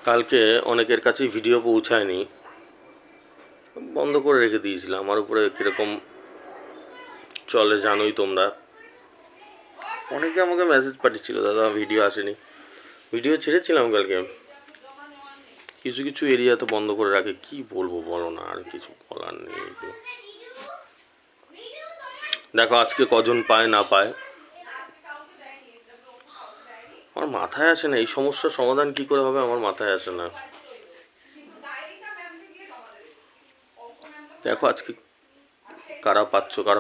কালকে অনেকের কাছেই ভিডিও পৌঁছায়নি, বন্ধ করে রেখে দিয়েছিলাম। আমার উপরে কীরকম চলে জানোই তোমরা। অনেকে আমাকে মেসেজ পাঠিয়েছিল, দাদা ভিডিও আসেনি। ভিডিও ছেড়েছিলাম কালকে, কিছু কিছু এরিয়াতে বন্ধ করে রাখে। কি বলবো বলো না, আর কিছু বলার নেই। দেখো আজকে কজন পায় না পায়, আমার মাথায় আসে না। এই সমস্যার সমাধান কি করে হবে আমার মাথায় আসে না। দেখো আজকে কারা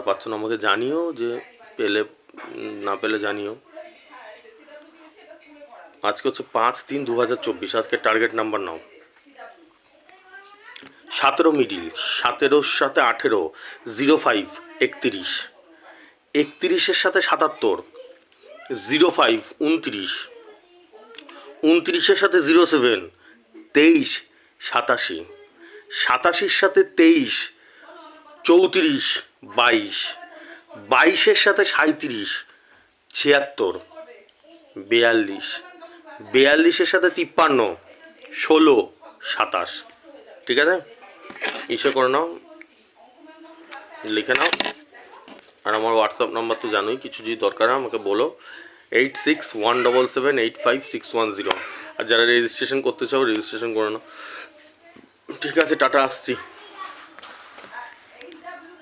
পাচ্ছ না আমাকে জানিও, যে পেলে না পেলে জানিও। আজকে হচ্ছে 5/3/2024। আজকে টার্গেট নাম্বার নাও 17 মিডিল, 17-র সাথে 18, 05 31, 31-এর সাথে 77, 05 29, 29-এর সাথে 07 23 87, 87-র সাথে 23 34 22, 22-এর সাথে 37 76 42, 42-এর সাথে 53 16 27। ঠিক আছে, ইসে করে নাও, লিখে নাও। আর আমার হোয়াটসঅ্যাপ নাম্বার তো জানোই, কিছু যদি দরকার হয় আমাকে বলো, 8617785610। আর যারা রেজিস্ট্রেশন করতে চাও রেজিস্ট্রেশন করে নাও। ঠিক আছে, টাটা, আসছি।